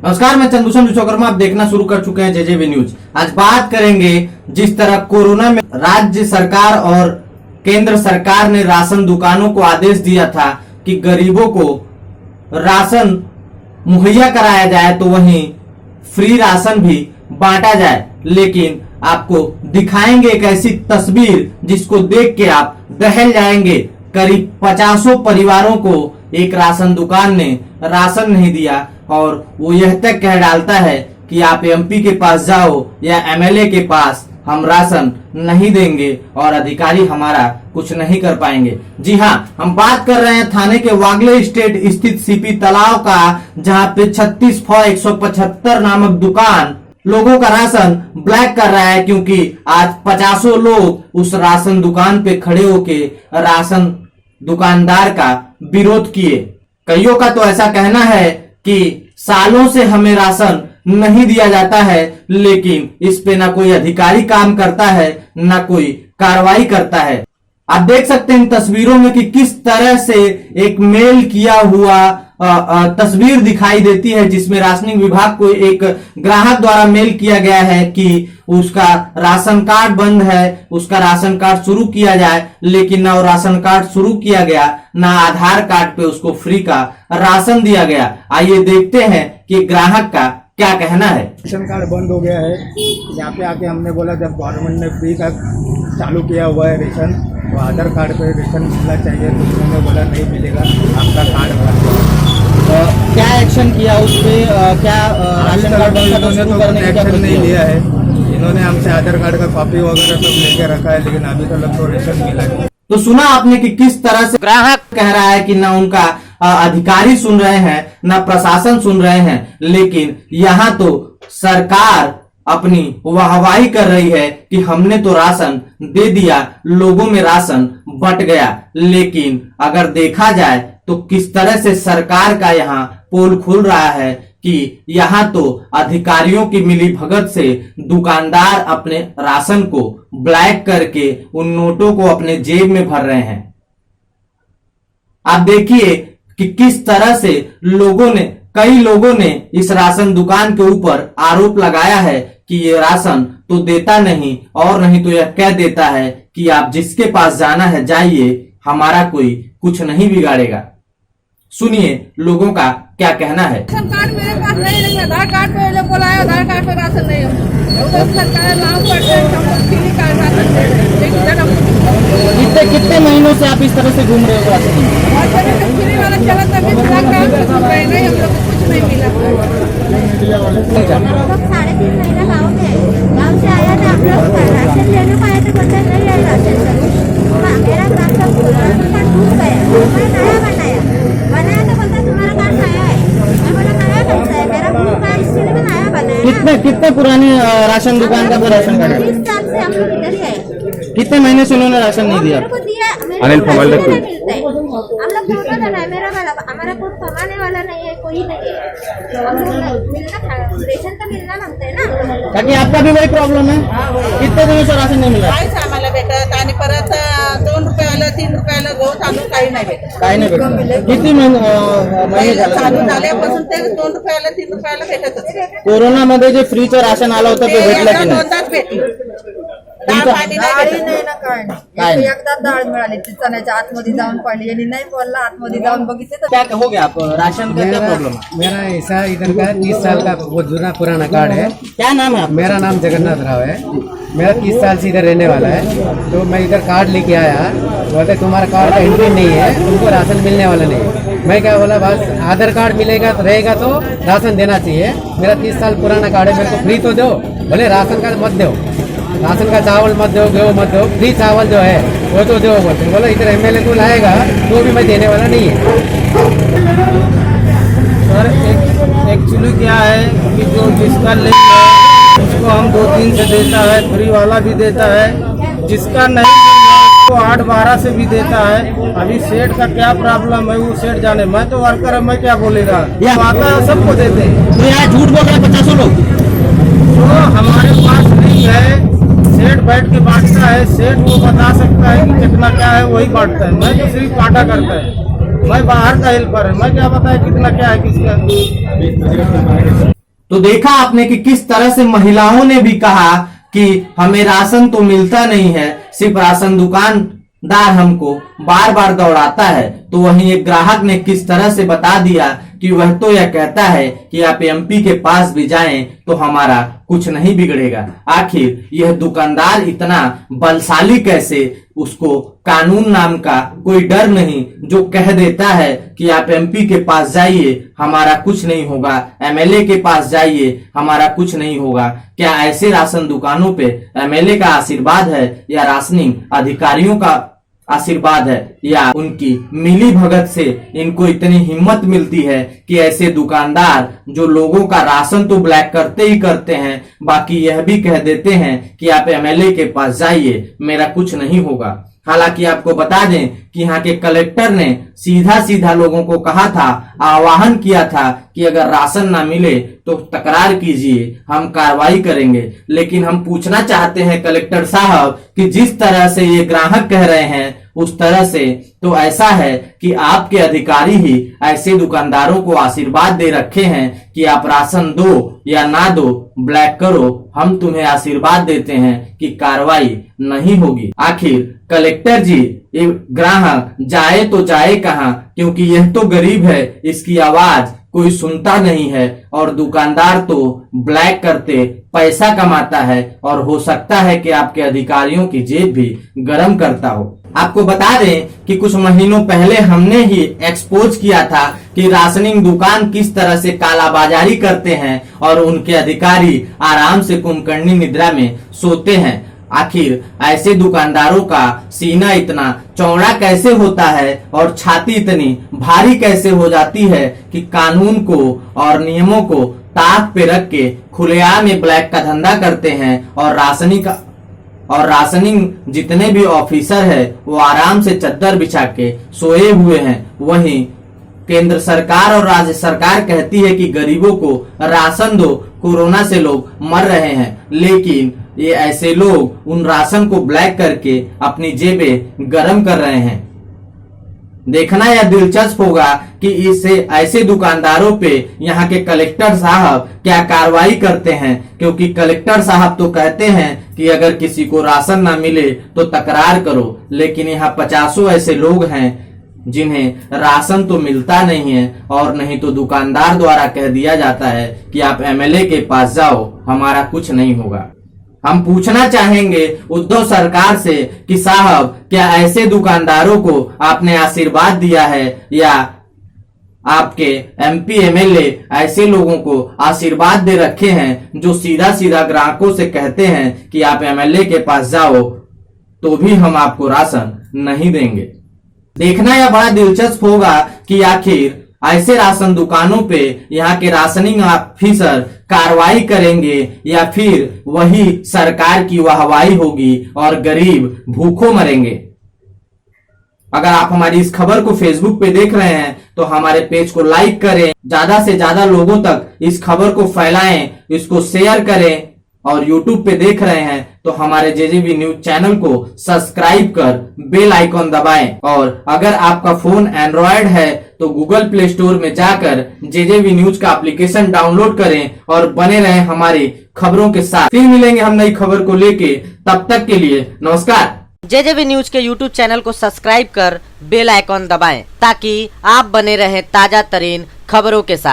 नमस्कार, मैं चंद्रभूषण विश्वकर्मा। आप देखना शुरू कर चुके हैं जेजेवी न्यूज। आज बात करेंगे जिस तरह कोरोना में राज्य सरकार और केंद्र सरकार ने राशन दुकानों को आदेश दिया था कि गरीबों को राशन मुहैया कराया जाए, तो वहीं फ्री राशन भी बांटा जाए। लेकिन आपको दिखाएंगे एक ऐसी तस्वीर जिसको देख के आप दहल जाएंगे। करीब 50 परिवारों को एक राशन दुकान ने राशन नहीं दिया और वो यह तक कह डालता है कि आप एमपी के पास जाओ या एमएलए के पास, हम राशन नहीं देंगे और अधिकारी हमारा कुछ नहीं कर पाएंगे। जी हाँ, हम बात कर रहे हैं थाने के वागले स्टेट स्थित सीपी तालाब का, जहां पे 36/175 नामक दुकान लोगों का राशन ब्लैक कर रहा है, क्योंकि आज 50 लोग उस राशन दुकान पे खड़े होके राशन दुकानदार का विरोध किए। कईयों का तो ऐसा कहना है कि सालों से हमें राशन नहीं दिया जाता है, लेकिन इस पे ना कोई अधिकारी काम करता है ना कोई कार्रवाई करता है। आप देख सकते हैं इन तस्वीरों में कि किस तरह से एक मेल किया हुआ तस्वीर दिखाई देती है, जिसमें राशनिंग विभाग को एक ग्राहक द्वारा मेल किया गया है कि उसका राशन कार्ड बंद है, उसका राशन कार्ड शुरू किया जाए। लेकिन ना वो राशन कार्ड शुरू किया गया, ना आधार कार्ड पे उसको फ्री का राशन दिया गया। आइए देखते हैं कि ग्राहक का क्या कहना है। राशन कार्ड बंद हो गया है। यहाँ पे आके हमने बोला जब गवर्नमेंट ने फ्री का चालू किया हुआ है रेशन, तो आधार कार्ड पे रेशन मिलना चाहिए, तो उन्होंने बोला नहीं मिलेगा, आपका कार्ड बंद है। क्या एक्शन किया उस पे? क्या राशन कार्ड इन्होंने तो एक्शन नहीं लिया है। इन्होंने हमसे आधार कार्ड का कॉपी वगैरह सब लेके रखा है, लेकिन अभी तक तो रेशन मिला नहीं। तो सुना आपने कि किस तरह से ग्राहक कह रहा है कि ना उनका अधिकारी सुन रहे हैं ना प्रशासन सुन रहे हैं, लेकिन यहाँ तो सरकार अपनी वाहवाही कर रही है कि हमने तो राशन दे दिया, लोगों में राशन बंट गया। लेकिन अगर देखा जाए तो किस तरह से सरकार का यहाँ पोल खुल रहा है कि यहाँ तो अधिकारियों की मिलीभगत से दुकानदार अपने राशन को ब्लैक करके उन नोटों को अपने जेब में भर रहे हैं। आप देखिए कि किस तरह से कई लोगों ने इस राशन दुकान के ऊपर आरोप लगाया है कि ये राशन तो देता नहीं, और नहीं तो यह कह देता है कि आप जिसके पास जाना है जाइए, हमारा कोई कुछ नहीं बिगाड़ेगा। सुनिए लोगों का क्या कहना है। राशन कार्ड मेरे पास नहीं, आधार कार्ड पे लोग बोलाया, आधार कार्ड पे राशन नहीं है। सरकार लाभ कितने महीनों से आप इस तरह से घूम रहे हो? राशन फ्री वाला चला तभी नहीं, हम लोग को कुछ नहीं मिला। हम लोग 3.5 महीना गाँव से आया था। हम लोग राशन लेने को आए थे, बोलते नहीं है राशन। मेरा राशन कार्ड डूब गया, मैं नया बनाया तो बोलता तुम्हारा कार्ड नया है। मैं बोला नया कैसा है, मेरा ग्रुप का इसलिए मैं नया बनाया। कितने पुरानी राशन दुकान का वो राशन कार्ड है? 30 साल से हम लोग इधर ही है। कितने महीने से उन्होंने राशन नहीं दिया? अनिल फवाल मिलता है। हम लोग दोनों जना है, मेरा वाला हमारा कोई कमाने वाला नहीं है, कोई नहीं है। हम लोग मिलना रेशन तो मिलना मांगते है ना। ताकि आपका भी वही प्रॉब्लम है। कितने दिनों से राशन नहीं मिला? काहीच आम्हाला भेटत आणि परत 2 रुपयाला 3 रुपयाला गहू तांदूळ काही नाही भेटत। काही नाही भेटत। किती महिने चालू झाल्यापासून ते 2 रुपयाला 3 रुपयाला भेटतच। कोरोना मध्ये जे फ्रीचं राशन आलं होतं ते भेटलं की नाही? दोनदाच भेटलं। डाळ पाणी डाळी नाही ना, काय एकदा डाळ मिळाली ती चण्याच्या आतमध्ये जाऊन पडली आणि नाही बोलला, आतमध्ये जाऊन बघितले तर क्या हो गया आप राशन का क्या प्रॉब्लम है? मेरा ऐसा इधर का 30 साल का बहुत पुराना कार्ड है। क्या नाम है आपका? मेरा नाम जगन्नाथ राव है। मेरा 30 साल से इधर रहने वाला है। तो मैं इधर कार्ड लेके आया, बोलते तुम्हारा कार्ड का एंट्री नहीं है, तुमको राशन मिलने वाला नहीं है। मैं क्या बोला, बस आधार कार्ड मिलेगा तो रहेगा तो राशन देना चाहिए। मेरा 30 साल पुराना कार्ड है, मेरे को फ्री तो दो। बोले राशन कार्ड मत दो, राशन का चावल मत दो, गेहूँ मत दो, फ्री चावल जो है वो तो दो बोलते। बोला इधर एमएलए को लाएगा तो भी मैं देने वाला नहीं है। सर एक्चुअली क्या है कि जो जिसका लिंक है उसको हम 2-3 से देता है, फ्री वाला भी देता है। जिसका नहीं है उसको 8-12 से भी देता है। अभी सेठ का क्या प्रॉब्लम है वो सेठ जाने, मैं तो वर्कर है, मैं क्या बोलेगा। ये आता है सबको देते हैं। तो यार झूठ बोल रहे हैं 50 लोग। तो हमारे पास लिंक है, सेठ बैठ के बांटता है, सेठ वो बता सकता है कि कितना क्या है, वही बांटता है। मैं तो सिर्फ बांटा करता है, मैं बाहर का हेल्पर है, मैं क्या बताया कितना क्या है किसका। तो देखा आपने कि किस तरह से महिलाओं ने भी कहा कि हमें राशन तो मिलता नहीं है, सिर्फ राशन दुकानदार हमको बार बार दौड़ाता है। तो वहीं एक ग्राहक ने किस तरह से बता दिया कि वह तो यह कहता है कि आप एमपी के पास भी जाएं तो हमारा कुछ नहीं बिगड़ेगा। आखिर यह दुकानदार इतना बलशाली कैसे, उसको कानून नाम का कोई डर नहीं जो कह देता है कि आप एमपी के पास जाइए हमारा कुछ नहीं होगा, एमएलए के पास जाइए हमारा कुछ नहीं होगा। क्या ऐसे राशन दुकानों पे एमएलए का आशीर्वाद है या राशनिंग अधिकारियों का आशीर्वाद है, या उनकी मिली भगत से इनको इतनी हिम्मत मिलती है कि ऐसे दुकानदार जो लोगों का राशन तो ब्लैक करते ही करते हैं, बाकी यह भी कह देते हैं कि आप एमएलए के पास जाइए मेरा कुछ नहीं होगा। हालांकि आपको बता दें कि यहाँ के कलेक्टर ने सीधा सीधा लोगों को कहा था, आह्वान किया था कि अगर राशन ना मिले तो तकरार कीजिए, हम कार्रवाई करेंगे। लेकिन हम पूछना चाहते हैं कलेक्टर साहब कि जिस तरह से ये ग्राहक कह रहे हैं उस तरह से तो ऐसा है कि आपके अधिकारी ही ऐसे दुकानदारों को आशीर्वाद दे रखे हैं कि आप राशन दो या ना दो, ब्लैक करो, हम तुम्हें आशीर्वाद देते हैं कि कार्रवाई नहीं होगी। आखिर कलेक्टर जी, ये ग्राहक जाए तो जाए कहां, क्योंकि यह तो गरीब है, इसकी आवाज कोई सुनता नहीं है और दुकानदार तो ब्लैक करते पैसा कमाता है और हो सकता है कि आपके अधिकारियों की जेब भी गर्म करता हो। आपको बता दें कि कुछ महीनों पहले हमने ही एक्सपोज किया था कि राशनिंग दुकान किस तरह से कालाबाजारी करते हैं और उनके अधिकारी आराम से कुंभकर्णी निद्रा में सोते हैं। आखिर ऐसे दुकानदारों का सीना इतना चौड़ा कैसे होता है और छाती इतनी भारी कैसे हो जाती है कि कानून को और नियमों को ताक पे रख के खुलेआम में ब्लैक का धंधा करते हैं और राशनिंग जितने भी ऑफिसर है वो आराम से चद्दर बिछा के सोए हुए हैं। वहीं केंद्र सरकार और राज्य सरकार कहती है कि गरीबों को राशन दो, कोरोना से लोग मर रहे हैं, लेकिन ये ऐसे लोग उन राशन को ब्लैक करके अपनी जेबें गर्म कर रहे हैं। देखना यह दिलचस्प होगा कि इससे ऐसे दुकानदारों पे यहाँ के कलेक्टर साहब क्या कार्रवाई करते हैं, क्योंकि कलेक्टर साहब तो कहते हैं कि अगर किसी को राशन ना मिले तो तकरार करो, लेकिन यहाँ 50 ऐसे लोग हैं जिन्हें राशन तो मिलता नहीं है और नहीं तो दुकानदार द्वारा कह दिया जाता है कि आप एमएलए के पास जाओ हमारा कुछ नहीं होगा। हम पूछना चाहेंगे उद्धव सरकार से कि साहब, क्या ऐसे दुकानदारों को आपने आशीर्वाद दिया है या आपके एमपी एमएलए ऐसे लोगों को आशीर्वाद दे रखे हैं जो सीधा सीधा ग्राहकों से कहते हैं कि आप एमएलए के पास जाओ तो भी हम आपको राशन नहीं देंगे। देखना यह बड़ा दिलचस्प होगा कि आखिर ऐसे राशन दुकानों पे यहाँ के राशनिंग ऑफिसर कार्रवाई करेंगे या फिर वही सरकार की वाहवाही होगी और गरीब भूखों मरेंगे। अगर आप हमारी इस खबर को फेसबुक पे देख रहे हैं तो हमारे पेज को लाइक करें, ज्यादा से ज्यादा लोगों तक इस खबर को फैलाएं, इसको शेयर करें, और यूट्यूब पे देख रहे हैं तो हमारे जेजेवी न्यूज चैनल को सब्सक्राइब कर बेल आइकॉन दबाएं। और अगर आपका फोन एंड्रॉयड है तो गूगल प्ले स्टोर में जाकर जेजेवी न्यूज का एप्लीकेशन डाउनलोड करें और बने रहें हमारी खबरों के साथ। फिर मिलेंगे हम नई खबर को लेके, तब तक के लिए नमस्कार। जेजेवी न्यूज के यूट्यूब चैनल को सब्सक्राइब कर बेल आइकॉन दबाएं ताकि आप बने रहें ताजा तरीन खबरों के साथ।